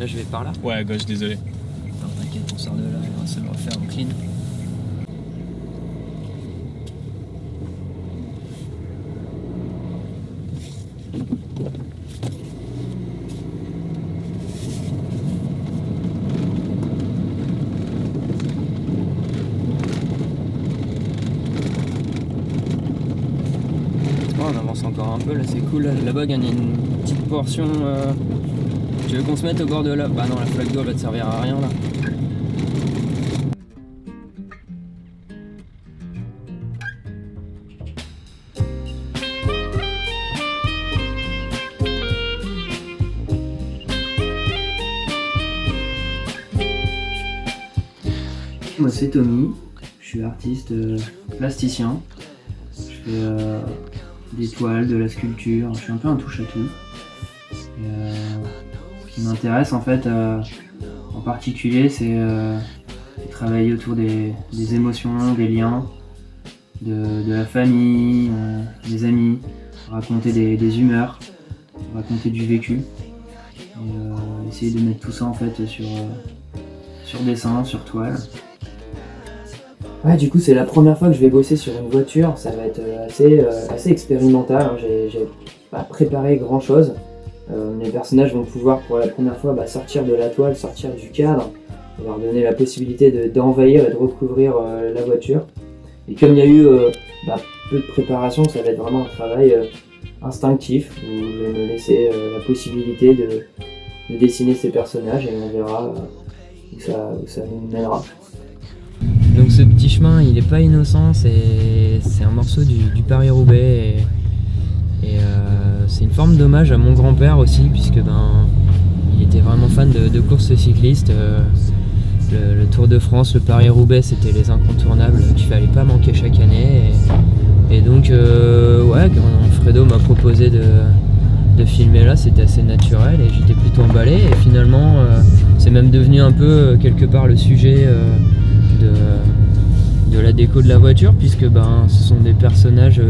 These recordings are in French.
Là, je vais par là. Ouais, à gauche, désolé. Non, t'inquiète, on sort de là, on va se le refaire en clean. On avance encore un peu, là c'est cool. Là-bas, il y a une petite portion. Tu veux qu'on se mette au bord de là? Bah non, la flaque d'eau va te servir à rien là. Moi c'est Tommy, je suis artiste plasticien. Je fais des toiles, de la sculpture, je suis un peu un touche-à-tout. Ce qui m'intéresse en fait en particulier c'est travailler autour des émotions, des liens, de la famille, des amis, raconter des humeurs, raconter du vécu. Et essayer de mettre tout ça en fait sur dessin, sur toile. Ouais, du coup, c'est la première fois que je vais bosser sur une voiture. Ça va être assez expérimental. Hein. J'ai pas préparé grand chose. Les personnages vont pouvoir pour la première fois sortir de la toile, sortir du cadre, et leur donner la possibilité d'envahir et de recouvrir la voiture. Et comme il y a eu peu de préparation, ça va être vraiment un travail instinctif où je vais me laisser la possibilité de dessiner ces personnages et on verra où ça nous mènera. Donc ce petit chemin, il est pas innocent, c'est un morceau du Paris-Roubaix et c'est une forme d'hommage à mon grand-père aussi, puisque il était vraiment fan de courses cyclistes. Le Tour de France, le Paris-Roubaix, c'était les incontournables qu'il fallait pas manquer chaque année. Et donc, quand Fredo m'a proposé de filmer là, c'était assez naturel et j'étais plutôt emballé. Et finalement, c'est même devenu un peu quelque part le sujet de la déco de la voiture, puisque ce sont des personnages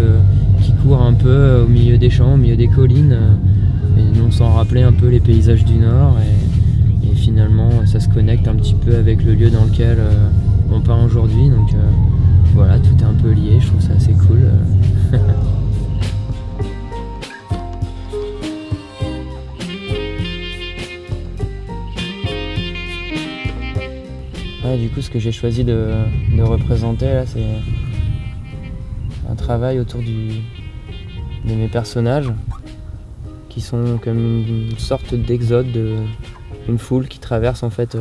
qui courent un peu au milieu des champs, au milieu des collines, et nous on s'en rappelait un peu les paysages du Nord, et finalement ça se connecte un petit peu avec le lieu dans lequel on peint aujourd'hui, donc voilà, tout est un peu lié, je trouve ça assez cool. Ouais, du coup, ce que j'ai choisi de représenter là, c'est un travail autour de mes personnages qui sont comme une sorte d'exode d'une foule qui traverse en fait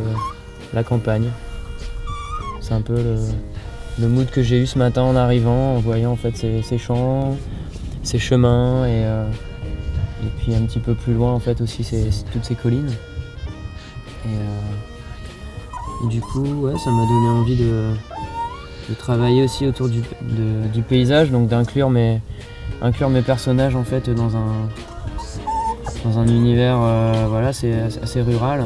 la campagne. C'est un peu le mood que j'ai eu ce matin en arrivant, en voyant en fait ces champs, ces chemins et puis un petit peu plus loin en fait aussi toutes ces collines. Et du coup, ouais, ça m'a donné envie de travailler aussi autour du paysage, donc d'inclure mes personnages en fait dans un univers c'est assez rural.